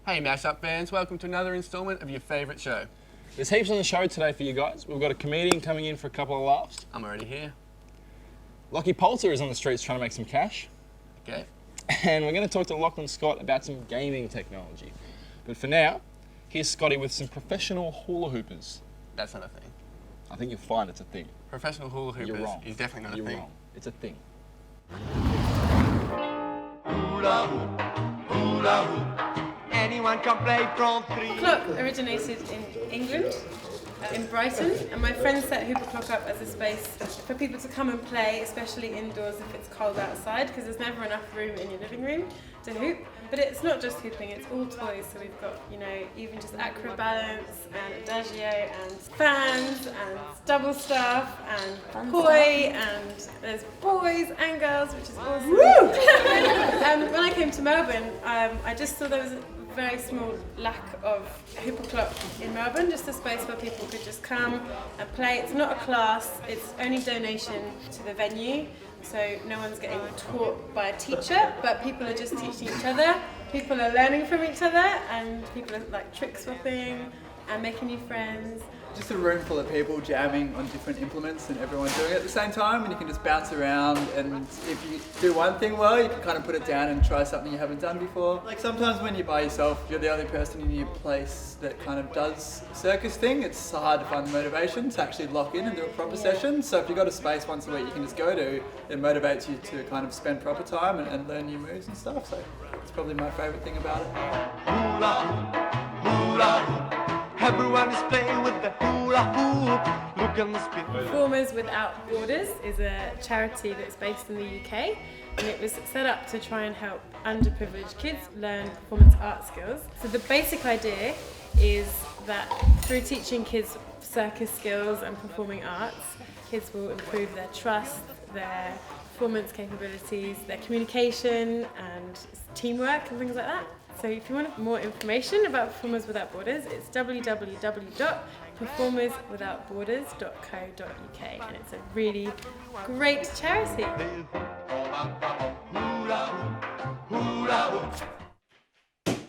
Hey Mashup fans, welcome to another instalment of your favourite show. There's heaps on the show today for you guys. We've got a comedian coming in for a couple of laughs. I'm already here. Lockie Poulter is on the streets trying to make some cash. Okay. And we're going to talk to Lachlan Scott about some gaming technology. But for now, here's Scotty with some professional hula hoopers. That's not a thing. I think you'll find it's a thing. Professional hula hoopers You're wrong. is definitely not You're a thing. wrong. It's a thing. Hula hoop, hula hoop. Anyone can play from 3. Clock originated in England, in Brighton, and my friends set Hooper Clock up as a space for people to come and play, especially indoors if it's cold outside, because there's never enough room in your living room to hoop. But it's not just hooping, it's all toys, so we've got, even just acro balance and adagio and fans and double stuff and koi, and there's boys and girls, which is awesome. When I came to Melbourne, I just saw there was a very small lack of Hooper Clock in Melbourne, just a space where people could just come and play. It's not a class, it's only donation to the venue, so no one's getting taught by a teacher, but people are just teaching each other, people are learning from each other, and people are like trick swapping and making new friends. Just a room full of people jamming on different implements and everyone doing it at the same time, and you can just bounce around, and if you do one thing well, you can kind of put it down and try something you haven't done before. Like sometimes when you're by yourself, you're the only person in your place that kind of does circus thing. It's hard to find the motivation to actually lock in and do a proper session. So if you've got a space once a week you can just go to, it motivates you to kind of spend proper time and learn new moves and stuff. So it's probably my favourite thing about it. Hula hoop, hula hoop. Everyone is playing with the hula hoop. Look on the spin. Performers Without Borders is a charity that's based in the UK, and it was set up to try and help underprivileged kids learn performance art skills. So the basic idea is that through teaching kids circus skills and performing arts, kids will improve their trust, their performance capabilities, their communication and teamwork and things like that. So if you want more information about Performers Without Borders, it's www.performerswithoutborders.co.uk, and it's a really great charity. Hula hoop, hula hoop.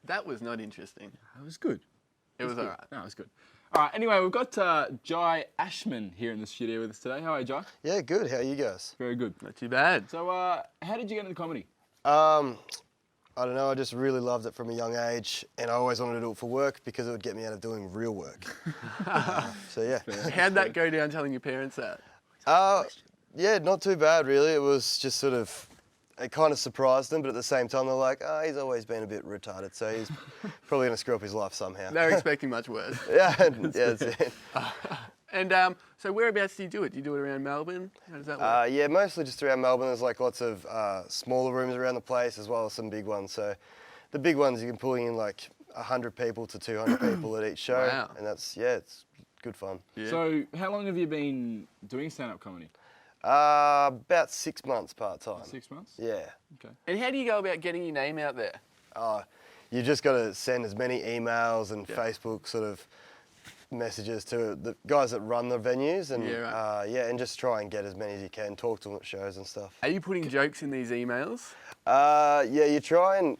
That was not interesting. That was good. It was good. alright. No, it was good. All right, anyway, we've got Jai Ashman here in the studio with us today. How are you, Jai? Yeah, good. How are you guys? Very good. Not too bad. So, how did you get into comedy? I don't know, I just really loved it from a young age, and I always wanted to do it for work because it would get me out of doing real work. So yeah. How'd that go down telling your parents that? Yeah, not too bad really. It was just sort of, it kind of surprised them, but at the same time they're like, he's always been a bit retarded, so he's probably going to screw up his life somehow. They were expecting much worse. Yeah, that's it. And so whereabouts do you do it? Do you do it around Melbourne? How does that work? Yeah, mostly just around Melbourne. There's like lots of smaller rooms around the place as well as some big ones. So the big ones you can pull in like 100 people to 200 people at each show. Wow. And that's, yeah, it's good fun. Yeah. So, how long have you been doing stand-up comedy? About 6 months part-time. 6 months? Yeah. Okay. And how do you go about getting your name out there? You just got to send as many emails and Facebook sort of messages to the guys that run the venues, and and just try and get as many as you can, talk to them at shows and stuff. Are you putting jokes in these emails? Yeah, you try and,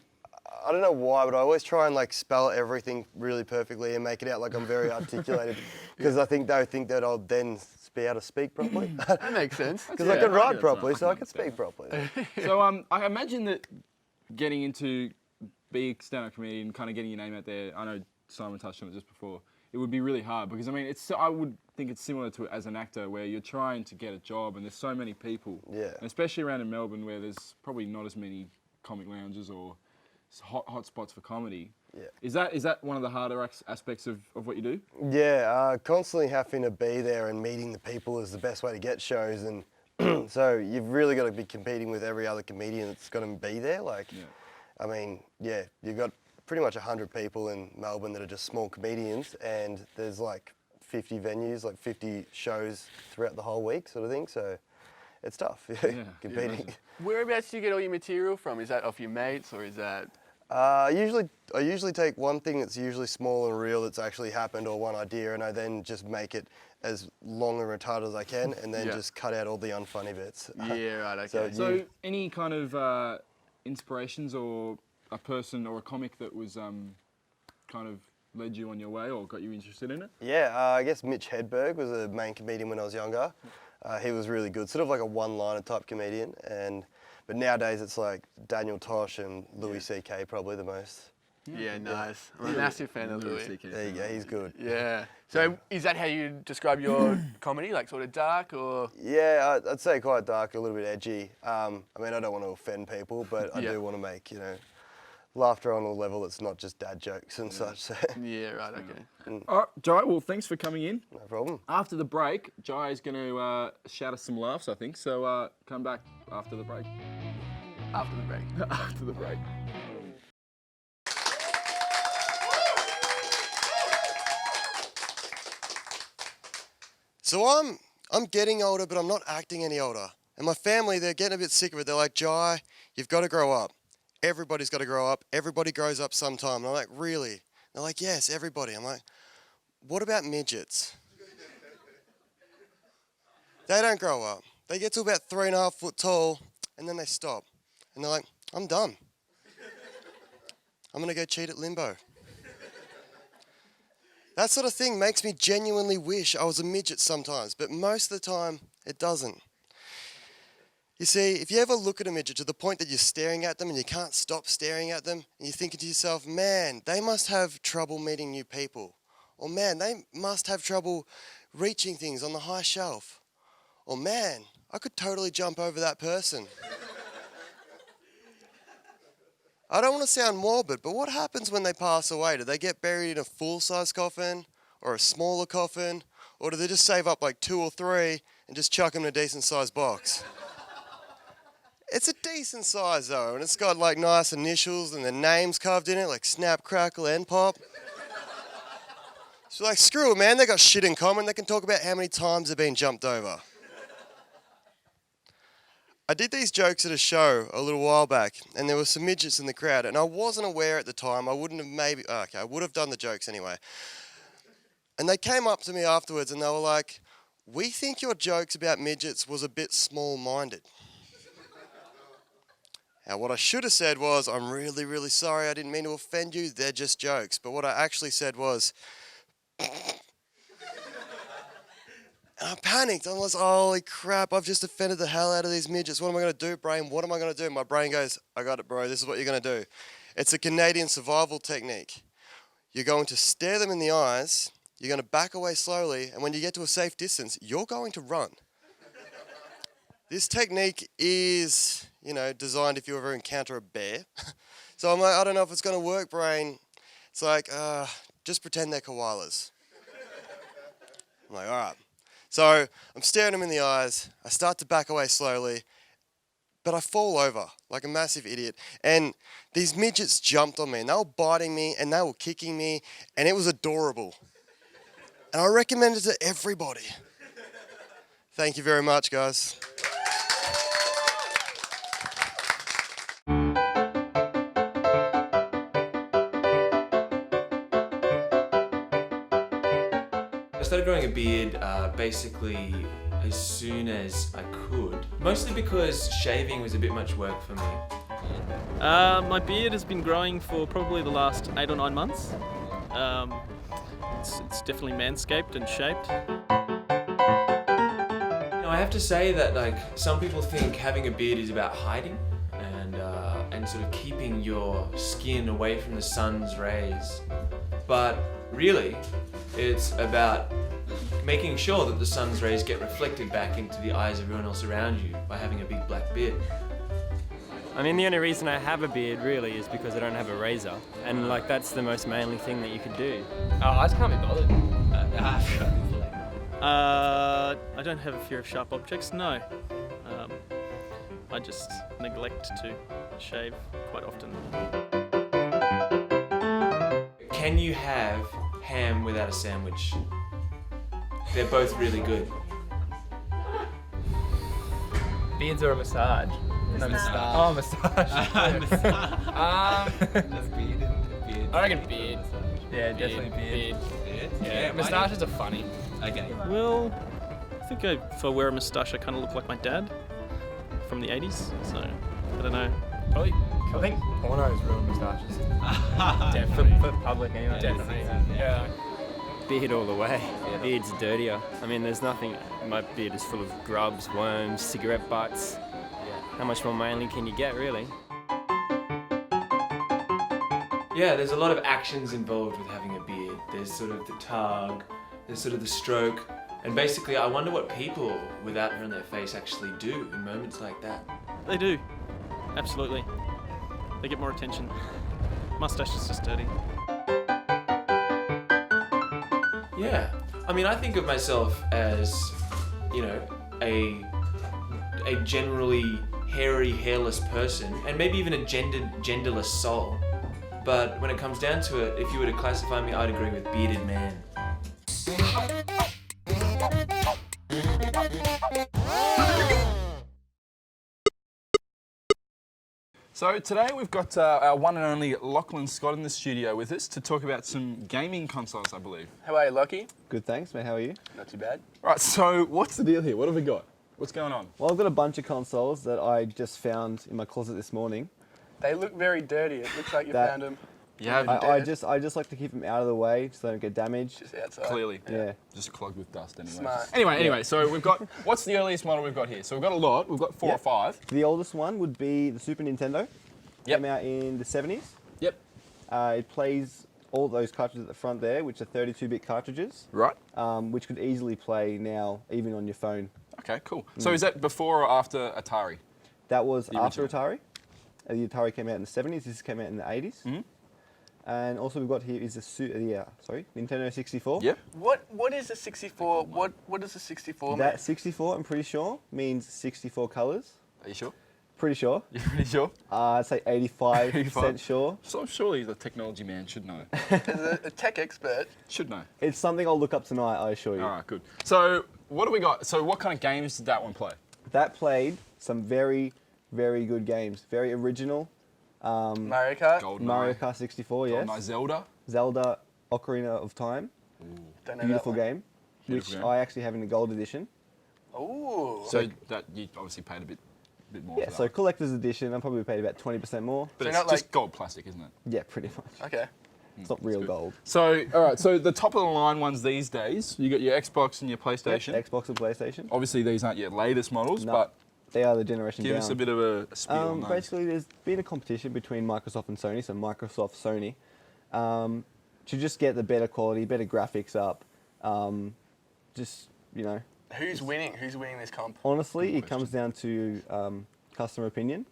I don't know why, but I always try and like spell everything really perfectly and make it out like I'm very articulated, because I think they'll think that I'll then be able to speak properly. That makes sense. Because I can write properly, so I can speak properly. So, I imagine that getting into being a stand-up comedian, kind of getting your name out there, I know Simon touched on it just before, it would be really hard because, I mean, I would think it's similar to as an actor where you're trying to get a job and there's so many people. Yeah. And especially around in Melbourne where there's probably not as many comic lounges or hot spots for comedy. Yeah. Is that one of the harder aspects of what you do? Yeah, constantly having to be there and meeting the people is the best way to get shows, and so you've really got to be competing with every other comedian that's going to be there. Like, I mean, yeah, you've got pretty much 100 people in Melbourne that are just small comedians, and there's like 50 venues, like 50 shows throughout the whole week sort of thing, so it's tough, competing. Whereabouts do you get all your material from? Is that off your mates, or is that... I usually take one thing that's usually small and real that's actually happened, or one idea, and I then just make it as long and retarded as I can, and then just cut out all the unfunny bits. Yeah, right, okay. So So any kind of inspirations or a person or a comic that was kind of led you on your way or got you interested in it? Yeah, I guess Mitch Hedberg was a main comedian when I was younger. He was really good, sort of like a one-liner type comedian. But nowadays it's like Daniel Tosh and Louis C.K. probably the most. Yeah, nice. I'm a massive fan of Louis. There you go, he's good. Yeah. So is that how you describe your comedy, like sort of dark or? Yeah, I'd say quite dark, a little bit edgy. I mean, I don't want to offend people, but I Yeah. do want to make, laughter on a level that's not just dad jokes and such. So, Yeah, right, okay. All right, Jai, well, thanks for coming in. no problem. After the break, Jai is going to shout us some laughs, I think. So come back after the break. After the break. After the break. So I'm getting older, but I'm not acting any older. And my family, they're getting a bit sick of it. They're like, Jai, you've got to grow up. Everybody's got to grow up. Everybody grows up sometime. And I'm like, really? They're like, yes, everybody. I'm like, what about midgets? They don't grow up. They get to about 3.5 foot tall, and then they stop. And they're like, I'm done. I'm going to go cheat at limbo. That sort of thing makes me genuinely wish I was a midget sometimes, but most of the time, it doesn't. You see, if you ever look at a midget to the point that you're staring at them and you can't stop staring at them, and you're thinking to yourself, man, they must have trouble meeting new people. Or man, they must have trouble reaching things on the high shelf. Or man, I could totally jump over that person. I don't want to sound morbid, but what happens when they pass away? Do they get buried in a full-size coffin or a smaller coffin? Or do they just save up like 2 or 3 and just chuck them in a decent-sized box? It's a decent size though, and it's got like nice initials and their names carved in it, like Snap, Crackle, and Pop. So like, screw it, man, they got shit in common. They can talk about how many times they've been jumped over. I did these jokes at a show a little while back, and there were some midgets in the crowd, and I wasn't aware at the time. I wouldn't have I would have done the jokes anyway. And they came up to me afterwards, and they were like, "We think your jokes about midgets was a bit small-minded." Now, what I should have said was, "I'm really, really sorry. I didn't mean to offend you. They're just jokes." But what I actually said was, and I panicked. I was, holy crap, I've just offended the hell out of these midgets. What am I going to do, brain? What am I going to do? My brain goes, I got it, bro. This is what you're going to do. It's a Canadian survival technique. You're going to stare them in the eyes. You're going to back away slowly. And when you get to a safe distance, you're going to run. This technique is, designed if you ever encounter a bear. So I'm like, I don't know if it's going to work, brain. It's like, just pretend they're koalas. I'm like, all right. So I'm staring them in the eyes. I start to back away slowly, but I fall over like a massive idiot. And these midgets jumped on me, and they were biting me, and they were kicking me, and it was adorable. And I recommend it to everybody. Thank you very much, guys. I started growing a beard basically as soon as I could, mostly because shaving was a bit much work for me. My beard has been growing for probably the last 8 or 9 months. It's definitely manscaped and shaped. I have to say that some people think having a beard is about hiding and sort of keeping your skin away from the sun's rays, but really it's about making sure that the sun's rays get reflected back into the eyes of everyone else around you by having a big black beard. I mean, the only reason I have a beard really is because I don't have a razor, and that's the most manly thing that you could do. Oh, I just can't be bothered. I don't have a fear of sharp objects, no. I just neglect to shave quite often. Can you have ham without a sandwich? They're both really good. Beards or a massage? No, Massage. Oh, massage. Just beard and beard. I reckon beard. Yeah, definitely beard. Yeah, moustaches are funny. Okay. Well, I think if I wear a moustache, I kind of look like my dad from the 80s, so I don't know. Probably. I think pornos ruin moustaches. Definitely. For public anyway. Definitely. Yeah. Beard all the way. Beard's dirtier. I mean, there's nothing. My beard is full of grubs, worms, cigarette butts. How much more manly can you get, really? Yeah, there's a lot of actions involved with having a beard. There's sort of the tug, there's sort of the stroke, and basically I wonder what people without hair on their face actually do in moments like that. They do. Absolutely. They get more attention. Mustache is just dirty. Yeah, I mean, I think of myself as, you know, a generally hairy, hairless person, and maybe even a genderless soul. But when it comes down to it, if you were to classify me, I'd agree with bearded man. So today we've got our one and only Lachlan Scott in the studio with us to talk about some gaming consoles, I believe. How are you, Lockie? Good, thanks, mate. How are you? Not too bad. Right, so what's the deal here? What have we got? What's going on? Well, I've got a bunch of consoles that I just found in my closet this morning. They look very dirty. It looks like you found them. Yeah, I just like to keep them out of the way so they don't get damaged. Just outside. Clearly. Yeah. Just clogged with dust anyway. Smart. Anyway, so we've got, what's the earliest model we've got here? So we've got a lot, we've got 4 or 5. The oldest one would be the Super Nintendo. Came out in the 70s. Yep. It plays all those cartridges at the front there, which are 32-bit cartridges. Right. Which could easily play now, even on your phone. Okay, cool. So is that before or after Atari? That was after Atari. The Atari came out in the 70s. This came out in the 80s. Mm-hmm. And also we've got here is a Nintendo 64. Yep. What is a 64? What does a 64 mean? That 64, I'm pretty sure, means 64 colours. Are you sure? Pretty sure. You're pretty sure? I'd say 85% sure. So surely the technology man should know. As a tech expert. Should know. It's something I'll look up tonight, I assure you. All right, good. So what do we got? So what kind of games did that one play? That played some very, very good games. Very original. Mario Kart? GoldenEye. Mario Kart 64, yes. GoldenEye. Zelda. Zelda Ocarina of Time. Don't know Beautiful that one. game. Beautiful which game. I actually have in the gold edition. Ooh. So that you obviously paid a bit more Yeah, for that so one. collector's edition, I probably paid about 20% more. But So it's not just like- gold plastic, isn't it? Yeah, pretty much. Okay. It's not real gold. So, all right, so the top of the line ones these days, you got your Xbox and your PlayStation. Yep, Xbox and PlayStation. Obviously, these aren't your latest models, No, but they are the generation give down. us a bit of a spiel on those. Basically, there's been a competition between Microsoft and Sony, so Microsoft, Sony, to just get the better quality, better graphics up. Just, you know. Who's winning? Who's winning this comp? Honestly, it comes down to customer opinion.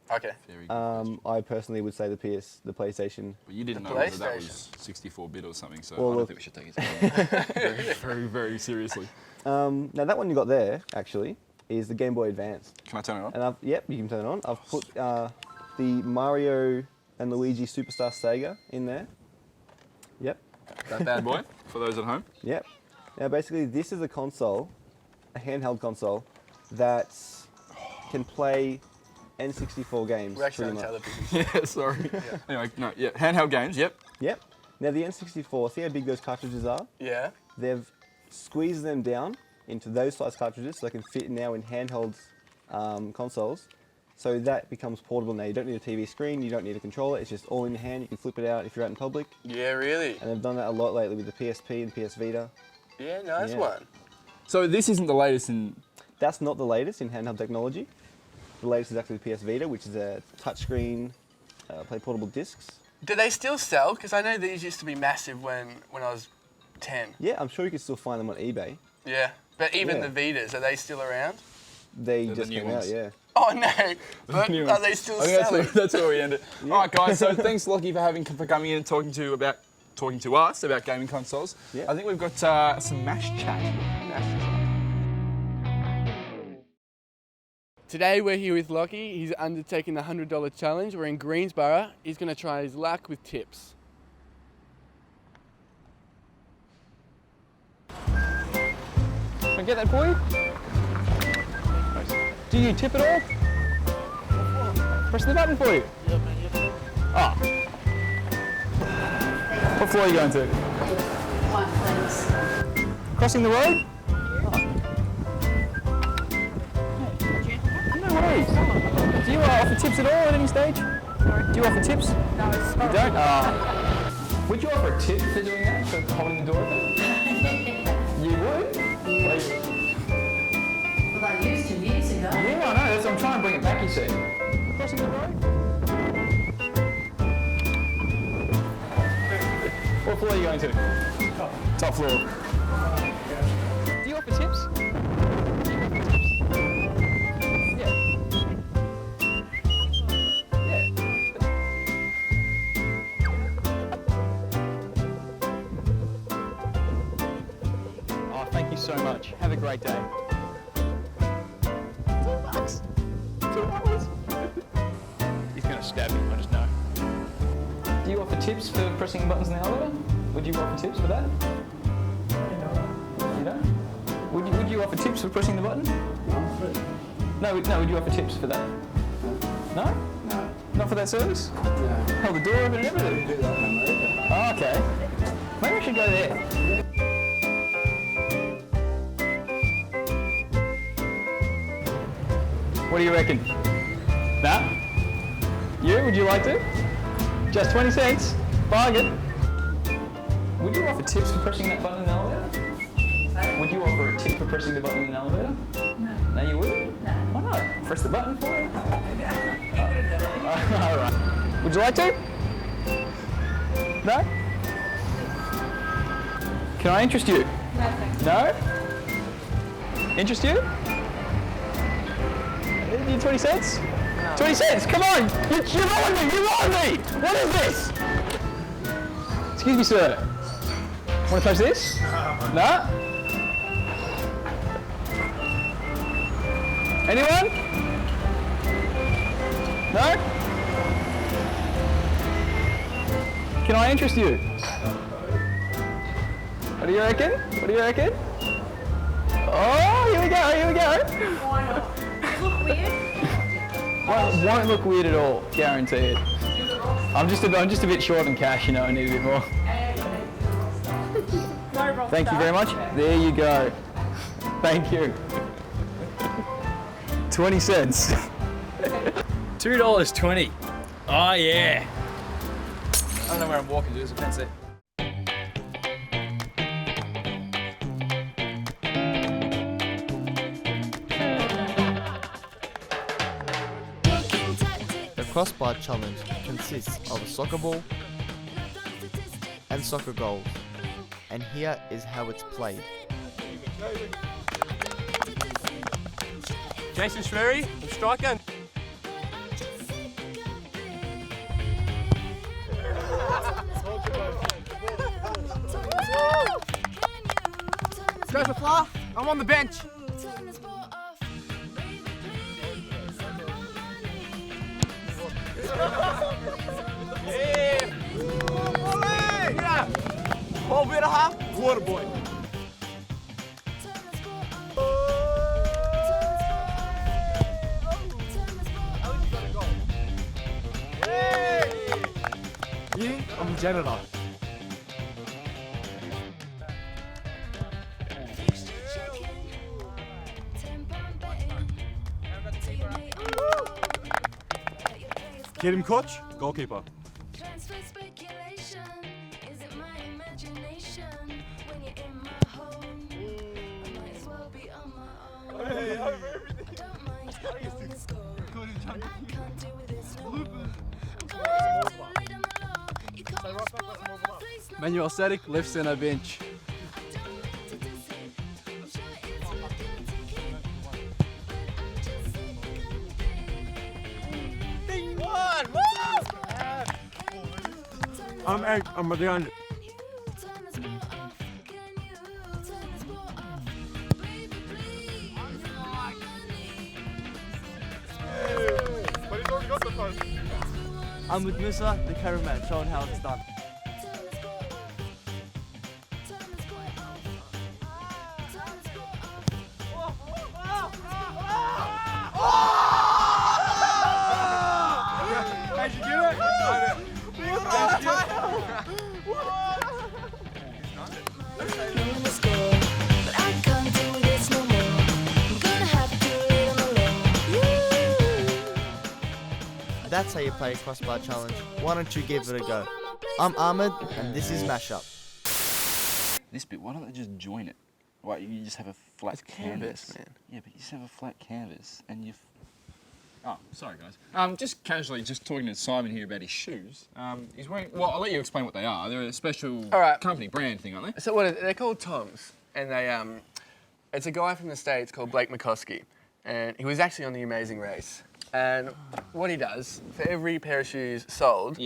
Okay. Very good. I personally would say the PlayStation. But you didn't The know whether that PlayStation. was 64-bit or something, so Well, I don't look- think we should take it very, very, very seriously. Now that one you got there, actually, is the Game Boy Advance. Can I turn it on? And yep, you can turn it on. I've put the Mario and Luigi Superstar Sega in there. Yep. That bad boy, for those at home. Yep. Now basically this is a console, a handheld console, that can play N64 games. We're actually pretty on much. television. Yeah, sorry. Anyway, no, yeah, handheld games, yep. Yep. Now the N64, see how big those cartridges are? Yeah. They've squeezed them down into those size cartridges so they can fit now in handheld consoles. So that becomes portable now. You don't need a TV screen, you don't need a controller, it's just all in your hand. You can flip it out if you're out in public. Yeah, really? And they've done that a lot lately with the PSP and PS Vita. Yeah, nice Yeah. one. So this isn't the latest in... That's not the latest in handheld technology. The latest is actually the PS Vita, which is a touchscreen, play portable discs. Do they still sell? Because I know these used to be massive when I was 10. Yeah, I'm sure you can still find them on eBay. Yeah. But even Yeah. the Vitas, are they still around? They They're the just new came ones. out, yeah. Oh no! But New are ones. they still I think selling? that's where we ended. All right, guys. So thanks, Lockie, for coming in and talking to us about gaming consoles. Yeah. I think we've got some MASH chat. Today we're here with Lockie. He's undertaking the $100 challenge. We're in Greensboro. He's going to try his luck with tips. Can I get that for you? Do you tip at all? Press the button for you. Ah. What floor are you going to? One, please. Crossing the road? No worries. Do you offer tips at all at any stage? Sorry? Do you offer tips? No, it's not. You don't? Oh. Would you offer a tip for doing that, for holding the door open? You would? Well, I used to years ago. Yeah, I know. That's, I'm trying to bring it back, you see. Crossing the road? What floor are you going to? Top floor. Do you offer tips? Yeah. Yeah. Oh, thank you so much. Have a great day. $2. $2. He's going to stab me, I just know. Do you offer tips for pressing buttons in the elevator? Would you offer tips for that? You don't? Would you offer tips for pressing the button? No, would you offer tips for that? No? No. Not for that service? No. Held the door open and everything? Do that in America. Oh, okay. Maybe I should go there. What do you reckon? Nah? You? Would you like to? Just 20 cents? Bargain. Would you offer tips for pressing that button in the elevator? Would you offer a tip for pressing the button in the elevator? No. No, you wouldn't? No. Why not? Press the button for it. All right. Would you like to? No? Can I interest you? No, thanks. No? Interest you? Need 20 cents? No. 20 cents, come on! You're on me, you're on me! What is this? Excuse me, sir. Want to touch this? No? Anyone? No? Can I interest you? What do you reckon? What do you reckon? Oh, here we go, here we go. Why not? Does it look weird? Won't look weird at all, guaranteed. I'm just a bit short on cash, you know, I need a bit more. Thank you very much. There you go. Thank you. 20 cents. $2.20. Oh yeah. I don't know where I'm walking to, there's a fence there. The crossbar challenge consists of a soccer ball and soccer goals, and here is how it's played. Jason Schwery, the striker. Goes the fly. I'm on the bench. Yeah. Whole bit of half. Water boy. You? I'm the janitor. Get him, coach. Goalkeeper. Manuel static, left centre bench. I'm Eric. I'm behind it. I'm with Musa, the cameraman, showing how it's done. How'd you do it? That's how you play a crossbar challenge. Why don't you give it a go? I'm Ahmed, and this is Mashup. This bit, why don't they just join it? Why, you just have a flat canvas, man. Yeah, but you just have a flat canvas and you've... Oh, sorry guys. Just casually, just talking to Simon here about his shoes. He's wearing, well, I'll let you explain what they are. They're a special company brand thing, aren't they? So they're called Toms, and they it's a guy from the States called Blake McCoskey, and he was actually on The Amazing Race. And what he does, for every pair of shoes sold,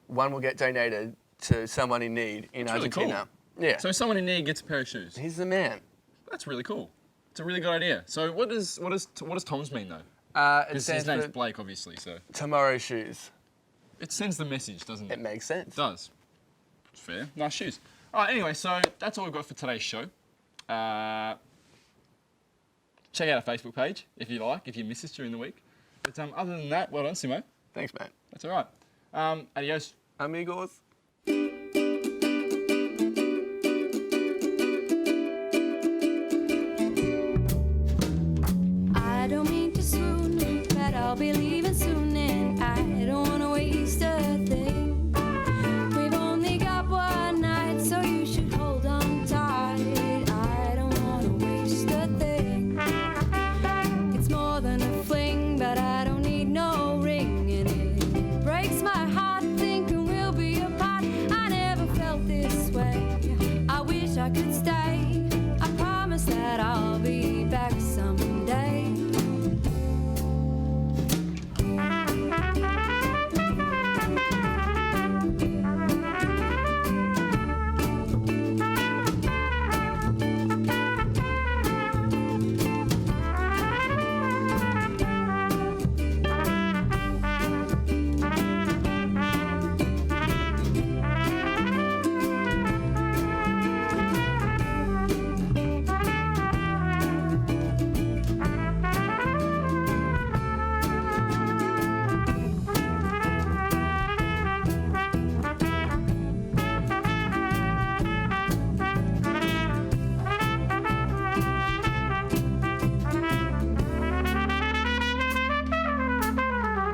one will get donated to someone in need in Argentina. Really cool. Yeah. So someone in need gets a pair of shoes. He's the man. That's really cool. It's a really good idea. So what does Toms mean though? Because his name's Blake, obviously. So tomorrow shoes. It sends the message, doesn't it? It makes sense. It does. It's fair. Nice shoes. All right. Anyway, so that's all we've got for today's show. Check out our Facebook page if you like, if you miss us during the week. But other than that, well done, Simo. Thanks, mate. That's all right. Adios. Amigos. I don't mean to swoon, but I'll be leaving soon, and I don't want to waste a thing. We've only got one night, so you should hold on tight. I don't want to waste a thing. It's more than a fling, but I don't need no ring, and it breaks my heart thinking we'll be apart. I never felt this way. I wish I could stay. I promise that I'll be back someday.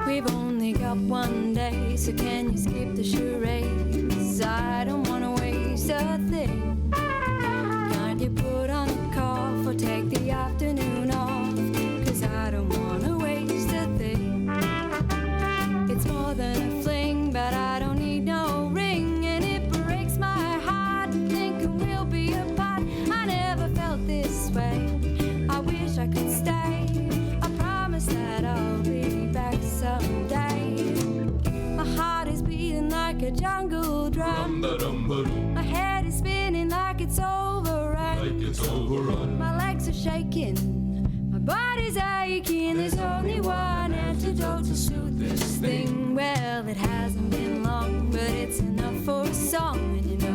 We've only got one day, so can you skip the charades? I don't wanna waste a thing. Can't you put on a cough or take the afternoon off? 'Cause I don't wanna waste a thing. It's more than a fling, but I don't need no ring, and it breaks my heart thinking we'll be apart. I never felt this way. I wish I could stay. I promise that I'll be back someday. My heart is beating like a jungle drum. My head is spinning like it's overrun. My legs are shaking, my body's aching. There's only one antidote to soothe this thing. Well, it hasn't been long, but it's enough for a song, and you know